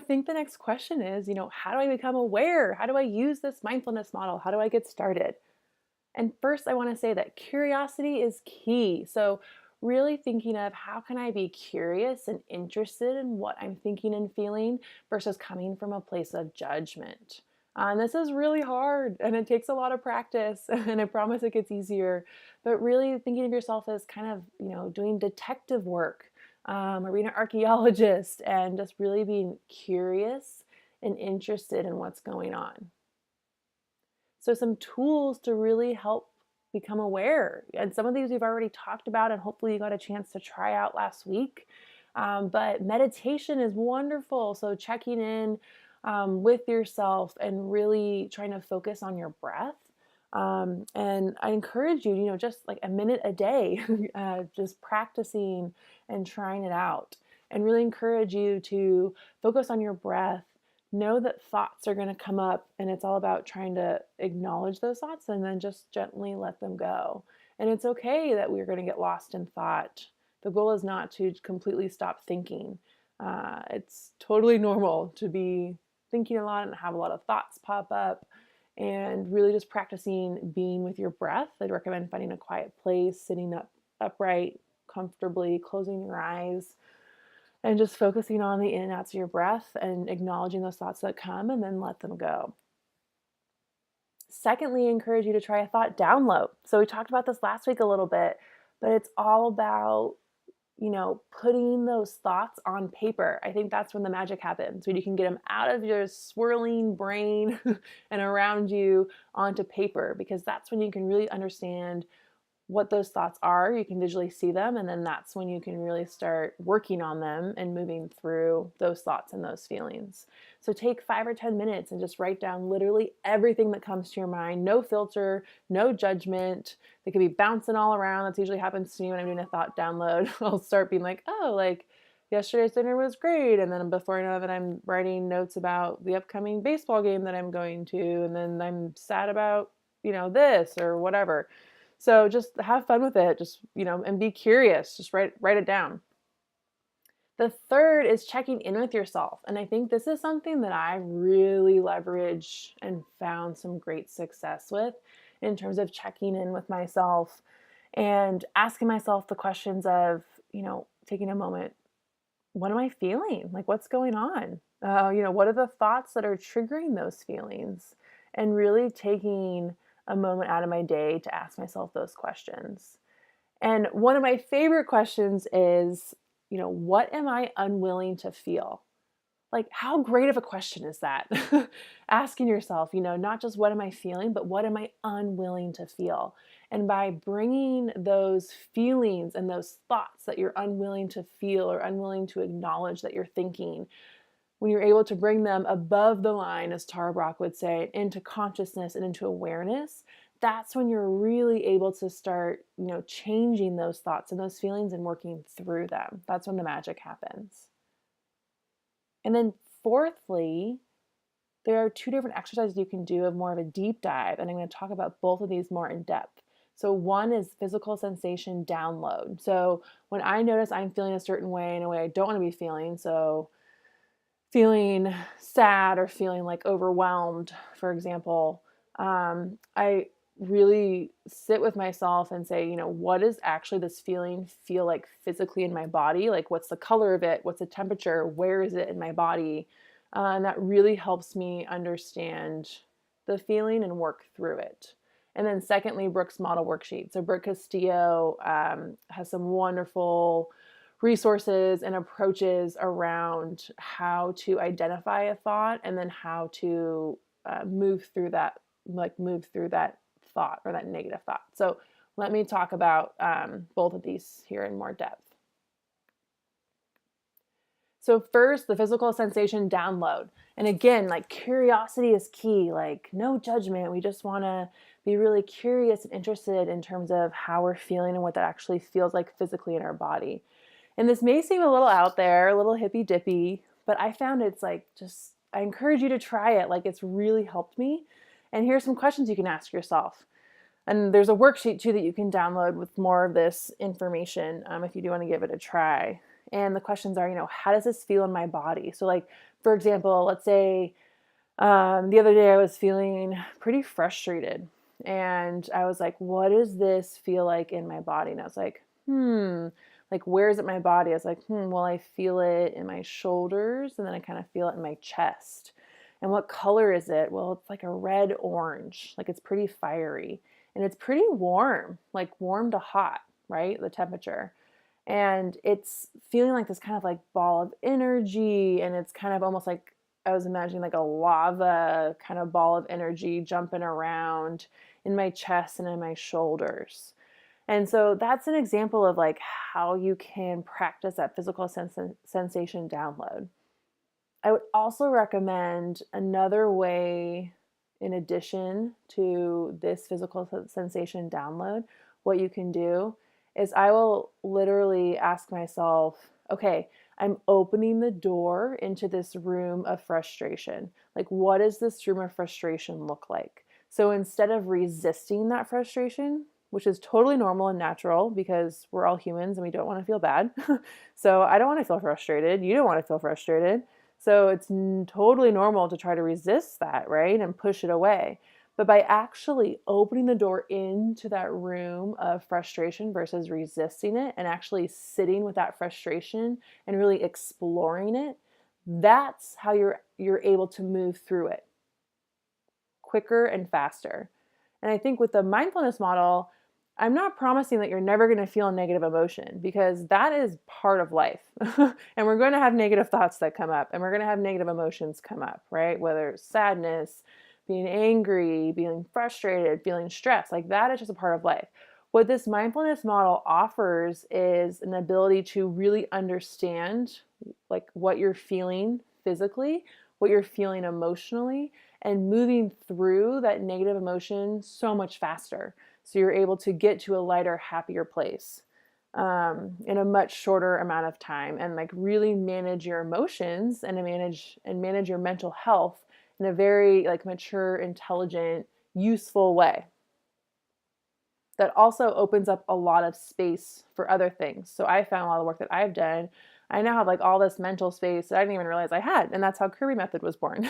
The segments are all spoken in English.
think the next question is, how do I become aware? How do I use this mindfulness model? How do I get started? And first, I want to say that curiosity is key. So, really thinking of how can I be curious and interested in what I'm thinking and feeling versus coming from a place of judgment. And this is really hard and it takes a lot of practice, and I promise it gets easier. But really thinking of yourself as kind of, doing detective work, or being an archaeologist, and just really being curious and interested in what's going on. So, some tools to really help become aware. And some of these we've already talked about, and hopefully you got a chance to try out last week. But meditation is wonderful. So, checking in with yourself and really trying to focus on your breath. And I encourage you, just like a minute a day, just practicing and trying it out. And really encourage you to focus on your breath. Know that thoughts are going to come up, and it's all about trying to acknowledge those thoughts and then just gently let them go. And it's okay that we're going to get lost in thought. The goal is not to completely stop thinking. It's totally normal to be thinking a lot and have a lot of thoughts pop up, and really just practicing being with your breath. I'd recommend finding a quiet place, sitting up upright, comfortably, closing your eyes, and just focusing on the in and outs of your breath and acknowledging those thoughts that come and then let them go. Secondly, I encourage you to try a thought download. So we talked about this last week a little bit, but it's all about, putting those thoughts on paper. I think that's when the magic happens, when you can get them out of your swirling brain and around you onto paper, because that's when you can really understand what those thoughts are. You can visually see them, and then that's when you can really start working on them and moving through those thoughts and those feelings. So take 5 or 10 minutes and just write down literally everything that comes to your mind. No filter, no judgment. They could be bouncing all around. That's usually happens to me when I'm doing a thought download. I'll start being like, oh, like yesterday's dinner was great. And then before I know it, I'm writing notes about the upcoming baseball game that I'm going to. And then I'm sad about, this or whatever. So just have fun with it, just, and be curious, just write it down. The third is checking in with yourself. And I think this is something that I really leverage and found some great success with, in terms of checking in with myself and asking myself the questions of, taking a moment. What am I feeling? Like, what's going on? What are the thoughts that are triggering those feelings? And really taking a moment out of my day to ask myself those questions. And one of my favorite questions is, what am I unwilling to feel? Like, how great of a question is that? Asking yourself, not just what am I feeling, but what am I unwilling to feel? And by bringing those feelings and those thoughts that you're unwilling to feel or unwilling to acknowledge that you're thinking, when you're able to bring them above the line, as Tara Brach would say, into consciousness and into awareness, that's when you're really able to start, changing those thoughts and those feelings and working through them. That's when the magic happens. And then fourthly, there are 2 different exercises you can do of more of a deep dive, and I'm going to talk about both of these more in depth. So one is physical sensation download. So when I notice I'm feeling a certain way, in a way I don't want to be feeling, so feeling sad or feeling like overwhelmed, for example, I really sit with myself and say, what is actually this feeling feel like physically in my body? Like, what's the color of it? What's the temperature? Where is it in my body? And that really helps me understand the feeling and work through it. And then secondly, Brooke's model worksheet. So Brooke Castillo has some wonderful resources and approaches around how to identify a thought and then how to move through that thought or that negative thought. So let me talk about both of these here in more depth. So first, the physical sensation download. And again, like, curiosity is key, like no judgment. We just want to be really curious and interested in terms of how we're feeling and what that actually feels like physically in our body. And this may seem a little out there, a little hippy dippy, but I found it's like, I encourage you to try it. Like, it's really helped me. And here's some questions you can ask yourself. And there's a worksheet too that you can download with more of this information if you do want to give it a try. And the questions are, how does this feel in my body? So like For example, let's say the other day I was feeling pretty frustrated and I was like, what does this feel like in my body? And I was like, like, where is it in my body? I was like, well, I feel it in my shoulders and then I kind of feel it in my chest. And what color is it? Well, it's like a red orange, like it's pretty fiery and it's pretty warm, like warm to hot, right? The temperature. And it's feeling like this kind of like ball of energy. And it's kind of almost like I was imagining like a lava kind of ball of energy jumping around in my chest and in my shoulders. And so that's an example of like how you can practice that physical sensation download. I would also recommend another way, in addition to this physical sensation download, what you can do is I will literally ask myself, okay, I'm opening the door into this room of frustration. Like, what does this room of frustration look like? So instead of resisting that frustration, which is totally normal and natural because we're all humans and we don't want to feel bad. So I don't want to feel frustrated. You don't want to feel frustrated. So it's totally normal to try to resist that, right? And push it away. But by actually opening the door into that room of frustration versus resisting it and actually sitting with that frustration and really exploring it, that's how you're able to move through it quicker and faster. And I think with the mindfulness model, I'm not promising that you're never going to feel a negative emotion because that is part of life. And we're going to have negative thoughts that come up and we're going to have negative emotions come up, right? Whether it's sadness, being angry, being frustrated, feeling stressed, like that is just a part of life. What this mindfulness model offers is an ability to really understand like what you're feeling physically, what you're feeling emotionally, and moving through that negative emotion so much faster. So you're able to get to a lighter, happier place in a much shorter amount of time, and like really manage your emotions and manage your mental health in a very like mature, intelligent, useful way. That also opens up a lot of space for other things. So I found a lot of the work that I've done, I now have like all this mental space that I didn't even realize I had. And that's how Kirby Method was born.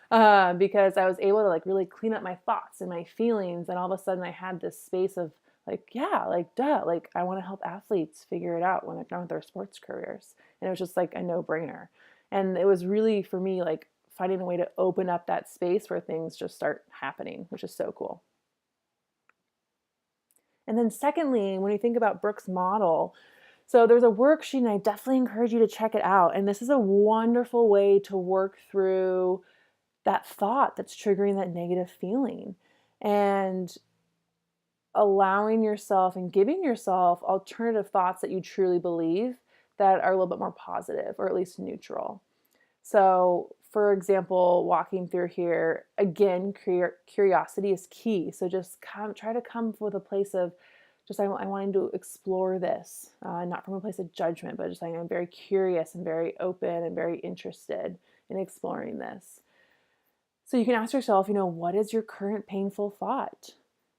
Because I was able to like really clean up my thoughts and my feelings. And all of a sudden I had this space of like, yeah, like, duh, like I want to help athletes figure it out when they're done with their sports careers. And it was just like a no brainer. And it was really for me like finding a way to open up that space where things just start happening, which is so cool. And then secondly, when you think about Brooke's model, so there's a worksheet and I definitely encourage you to check it out. And this is a wonderful way to work through that thought that's triggering that negative feeling and allowing yourself and giving yourself alternative thoughts that you truly believe that are a little bit more positive or at least neutral. So, for example, walking through here, again, curiosity is key. So just try to come with a place of just I wanting to explore this, not from a place of judgment, but just like I'm very curious and very open and very interested in exploring this. So you can ask yourself, what is your current painful thought?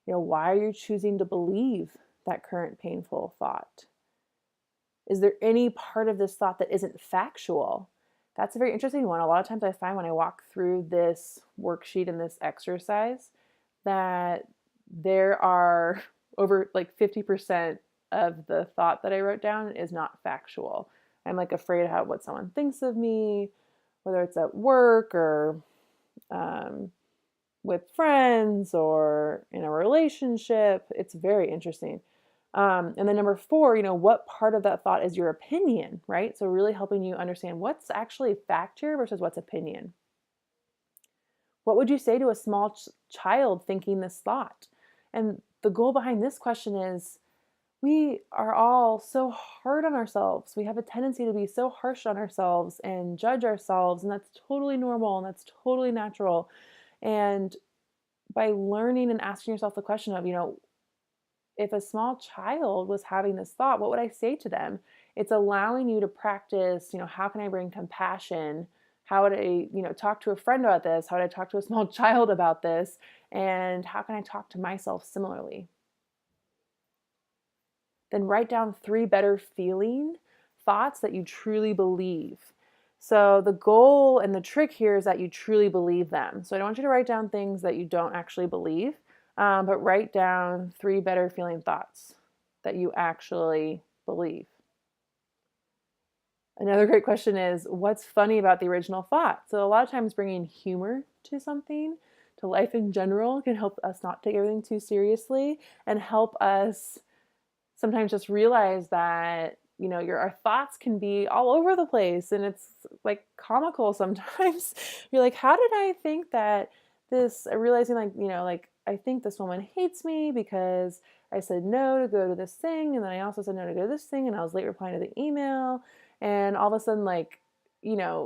Why are you choosing to believe that current painful thought? Is there any part of this thought that isn't factual? That's a very interesting one. A lot of times I find when I walk through this worksheet and this exercise that there are over like 50% of the thought that I wrote down is not factual. I'm like afraid of what someone thinks of me, whether it's at work or with friends or in a relationship. It's very interesting. And then number four, what part of that thought is your opinion, right? So really helping you understand what's actually fact here versus what's opinion. What would you say to a small child thinking this thought? And the goal behind this question is we are all so hard on ourselves. We have a tendency to be so harsh on ourselves and judge ourselves, and that's totally normal and that's totally natural. And by learning and asking yourself the question of, if a small child was having this thought, what would I say to them? It's allowing you to practice, how can I bring compassion? How would I, talk to a friend about this? How would I talk to a small child about this? And how can I talk to myself similarly? Then write down 3 better feeling thoughts that you truly believe. So the goal and the trick here is that you truly believe them. So I don't want you to write down things that you don't actually believe, but write down 3 better feeling thoughts that you actually believe. Another great question is, what's funny about the original thought? So a lot of times bringing humor to something, to life in general, can help us not take everything too seriously and help us sometimes just realize that our thoughts can be all over the place, and it's like comical sometimes. You're like, how did I think that this, realizing like I think this woman hates me because I said no to go to this thing, and then I also said no to go to this thing, and I was late replying to the email, and all of a sudden, like,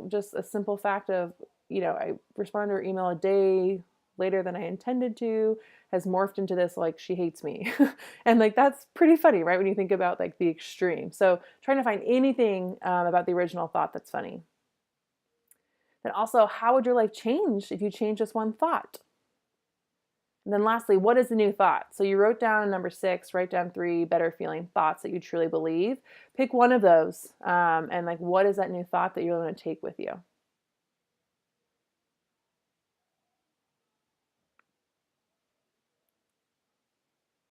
just a simple fact of, I responded to her email a day later than I intended to, has morphed into this, like, she hates me. And like, that's pretty funny, right? When you think about like the extreme. So trying to find anything about the original thought that's funny. Then also, how would your life change if you change just one thought? And then lastly, what is the new thought? So you wrote down number 6, write down 3 better feeling thoughts that you truly believe. Pick one of those, and like, what is that new thought that you're going to take with you?